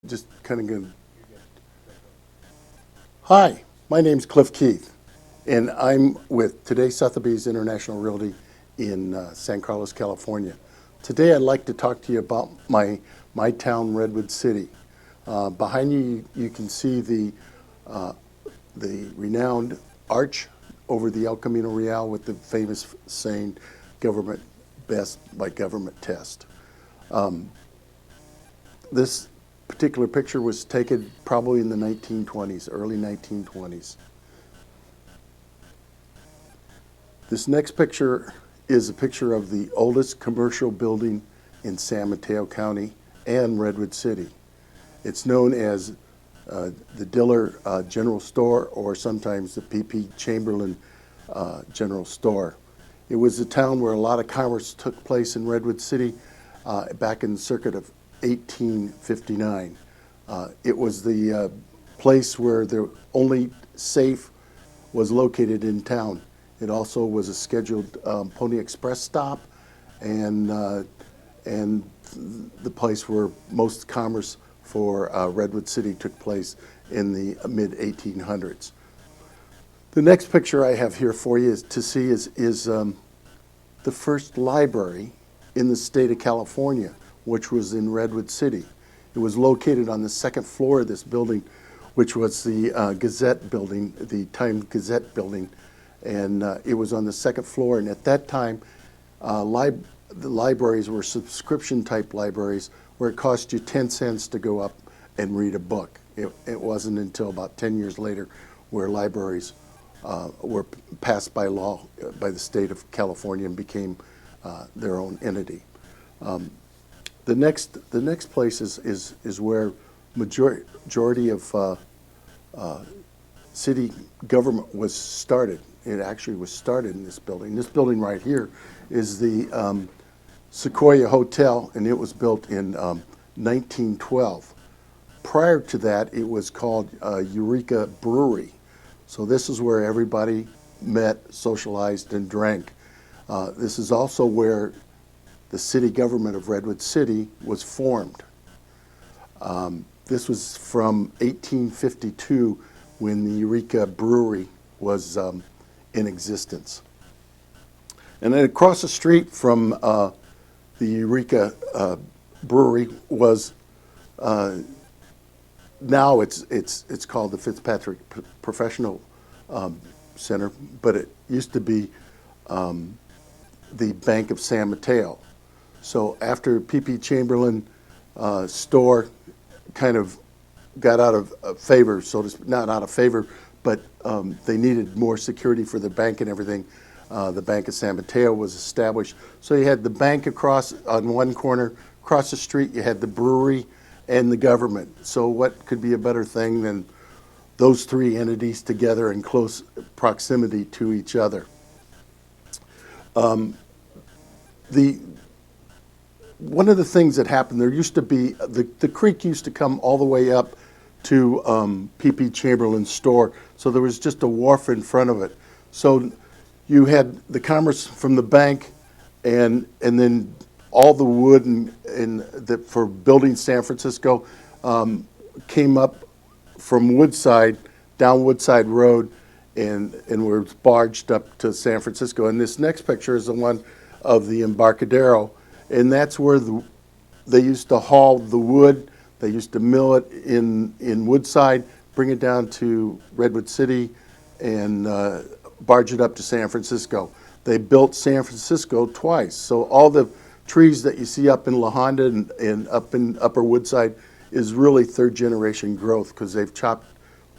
Just kind of good. Hi, my name's Cliff Keith, and I'm with today Sotheby's International Realty in San Carlos, California. Today, I'd like to talk to you about my town, Redwood City. Behind you, you can see the renowned arch over the El Camino Real with the famous saying, "Government best by government test." This particular picture was taken probably in the 1920s, early 1920s. This next picture is a picture of the oldest commercial building in San Mateo County and Redwood City. It's known as the Diller General Store, or sometimes the P.P. Chamberlain General Store. It was a town where a lot of commerce took place in Redwood City back in the circuit of 1859. It was the place where the only safe was located in town. It also was a scheduled Pony Express stop, and the place where most commerce for Redwood City took place in the mid-1800s. The next picture I have here for you is the first library in the state of California, which was in Redwood City. It was located on the second floor of this building, which was the Gazette building, the Times Gazette building, and it was on the second floor. And at that time, the libraries were subscription-type libraries where it cost you 10 cents to go up and read a book. It wasn't until about 10 years later where libraries were passed by law by the state of California and became their own entity. The next place is where majority of city government was started. It actually was started in this building. This building right here is the Sequoia Hotel, and it was built in 1912. Prior to that, it was called Eureka Brewery. So this is where everybody met, socialized, and drank. This is also where the city government of Redwood City was formed. This was from 1852 when the Eureka Brewery was in existence. And then across the street from the Eureka Brewery was, now it's called the Fitzpatrick Professional Center, but it used to be the Bank of San Mateo. So after P.P. Chamberlain store kind of got out of favor, not out of favor, but they needed more security for the bank and everything, the Bank of San Mateo was established. So you had the bank across on one corner, across the street you had the brewery and the government. So what could be a better thing than those three entities together in close proximity to each other? One of the things that happened, there used to be, the creek used to come all the way up to P.P. Chamberlain's store, so there was just a wharf in front of it. So you had the commerce from the bank, and then all the wood for building San Francisco came up from Woodside, down Woodside Road, and were barged up to San Francisco. And this next picture is the one of the Embarcadero, and that's where they used to haul the wood. They used to mill it in Woodside, bring it down to Redwood City, and barge it up to San Francisco. They built San Francisco twice. So all the trees that you see up in La Honda and up in Upper Woodside is really third generation growth, because they've chopped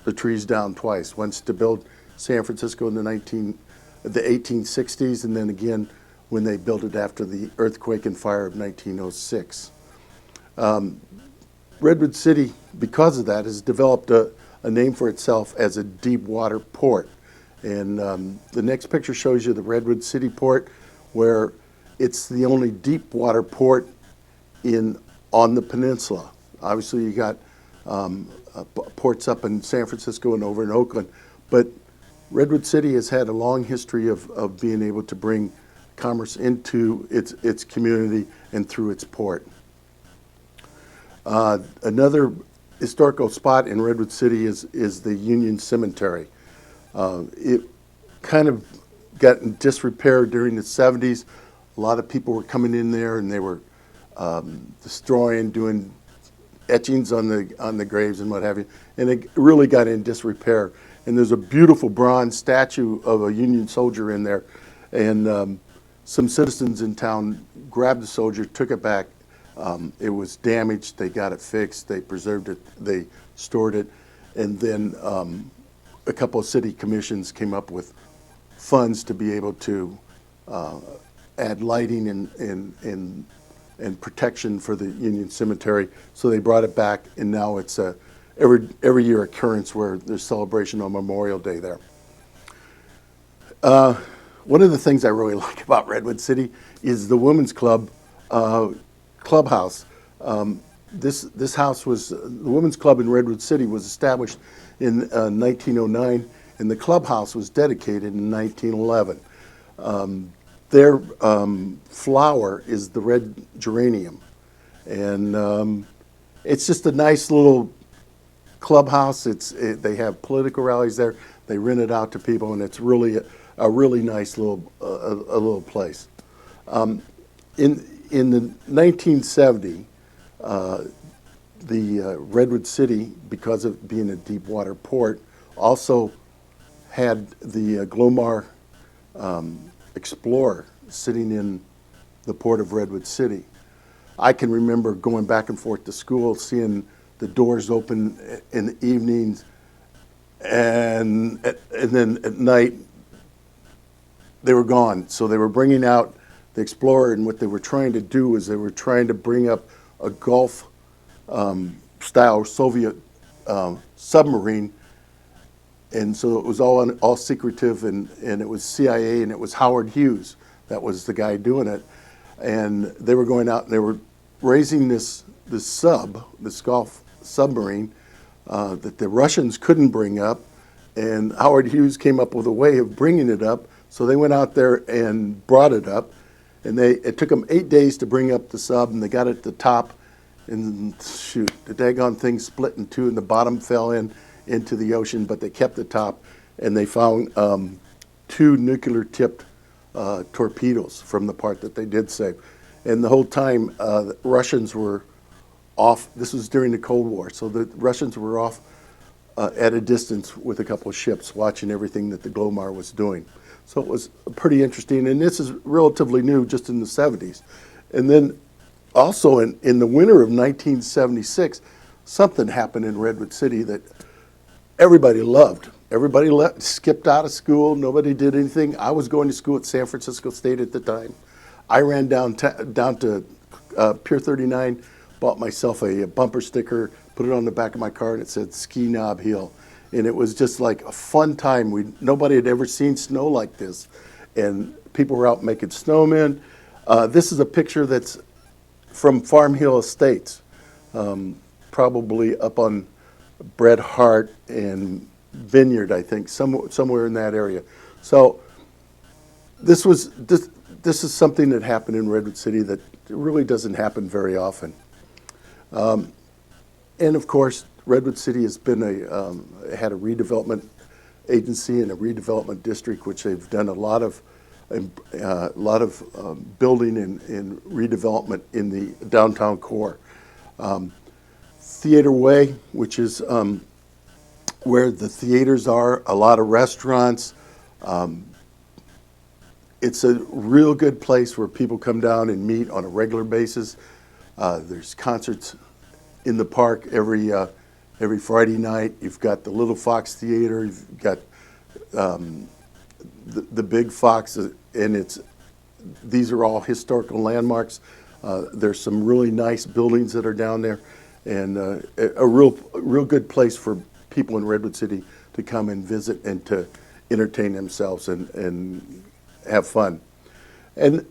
the trees down twice. Once to build San Francisco in the 1860s, and then again when they built it after the earthquake and fire of 1906. Redwood City, because of that, has developed a name for itself as a deep water port. And the next picture shows you the Redwood City port, where it's the only deep water port on the peninsula. Obviously, you got ports up in San Francisco and over in Oakland, but Redwood City has had a long history of being able to bring commerce into its community and through its port. Another historical spot in Redwood City is the Union Cemetery. It kind of got in disrepair during the 70s. A lot of people were coming in there and they were destroying, doing etchings on the graves and what have you, and it really got in disrepair. And there's a beautiful bronze statue of a Union soldier in there, and some citizens in town grabbed the soldier, took it back. It was damaged. They got it fixed. They preserved it. They stored it, and then a couple of city commissions came up with funds to be able to add lighting and protection for the Union Cemetery. So they brought it back, and now it's a every year occurrence where there's celebration on Memorial Day there. One of the things I really like about Redwood City is the Women's Club clubhouse. This house was, the Women's Club in Redwood City was established in 1909, and the clubhouse was dedicated in 1911. Their flower is the red geranium, and it's just a nice little clubhouse. They have political rallies there. They rent it out to people, and it's really a really nice little a little place. In the 1970, the Redwood City, because of being a deep water port, also had the Glomar Explorer sitting in the port of Redwood City. I can remember going back and forth to school, seeing the doors open in the evenings, and then at night they were gone. So they were bringing out the Explorer, and what they were trying to do was they were trying to bring up a Gulf style Soviet submarine. And so it was all secretive, and it was CIA, and it was Howard Hughes that was the guy doing it. And they were going out and they were raising this Gulf submarine that the Russians couldn't bring up. And Howard Hughes came up with a way of bringing it up. So they went out there and brought it up. And it took them 8 days to bring up the sub, and they got it at the top. And shoot, the daggone thing split in two, and the bottom fell into the ocean, but they kept the top, and they found 2 nuclear-tipped torpedoes from the part that they did save. And the whole time, the Russians were off. This was during the Cold War, so the Russians were off at a distance with a couple of ships watching everything that the Glomar was doing. So it was pretty interesting, and this is relatively new, just in the 70s. And then also in the winter of 1976, something happened in Redwood City that everybody loved. Everybody skipped out of school. Nobody did anything. I was going to school at San Francisco State at the time. I ran down to Pier 39, bought myself a bumper sticker, put it on the back of my car, and it said Ski Knob Hill. And it was just like a fun time. Nobody had ever seen snow like this. And people were out making snowmen. This is a picture that's from Farm Hill Estates, probably up on Bret Hart and Vineyard, I think, somewhere in that area. So this is something that happened in Redwood City that really doesn't happen very often. And of course, Redwood City has been had a redevelopment agency and a redevelopment district, which they've done a lot of building and redevelopment in the downtown core. Theater Way, which is where the theaters are, a lot of restaurants. It's a real good place where people come down and meet on a regular basis. There's concerts in the park every Friday night. You've got the Little Fox Theater. You've got the Big Fox, and these are all historical landmarks. There's some really nice buildings that are down there, and a real good place for people in Redwood City to come and visit and to entertain themselves and have fun. And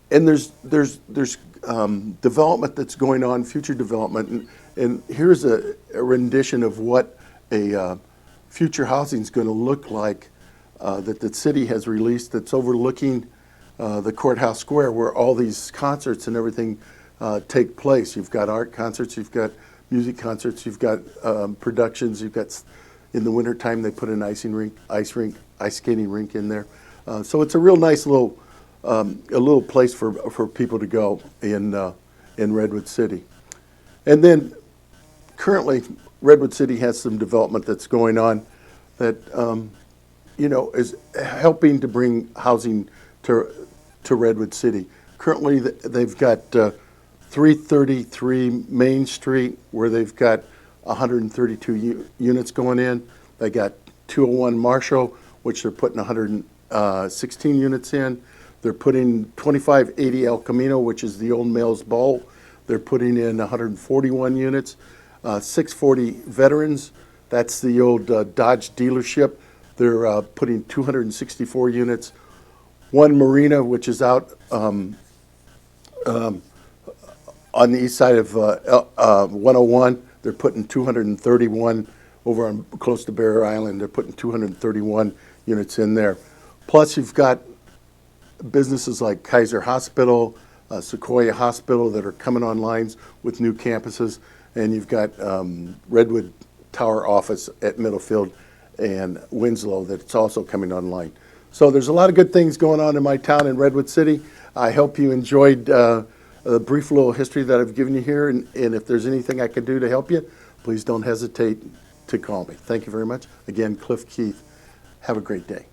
there's development that's going on, future development, and here's a rendition of what a future housing is going to look like that the city has released, that's overlooking the courthouse square where all these concerts and everything take place. You've got art concerts, you've got music concerts. You've got productions. You've got in the wintertime they put an ice skating rink in there. So it's a real nice a little place for people to go in Redwood City. And then currently Redwood City has some development that's going on that is helping to bring housing to Redwood City. Currently they've got 333 Main Street where they've got 132 units going in. They got 201 Marshall, which they're putting 116 units in. They're putting 2580 El Camino, which is the old Males Bowl. They're putting in 141 units. 640 Veterans, that's the old Dodge dealership. They're putting 264 units. One Marina, which is out on the east side of 101, they're putting 231 over on close to Bear Island. They're putting 231 units in there. Plus, you've got businesses like Kaiser Hospital, Sequoia Hospital that are coming online with new campuses, and you've got Redwood Tower office at Middlefield and Winslow that's also coming online. So there's a lot of good things going on in my town in Redwood City. I hope you enjoyed a brief little history that I've given you here, and if there's anything I can do to help you, please don't hesitate to call me. Thank you very much. Again, Cliff Keith. Have a great day.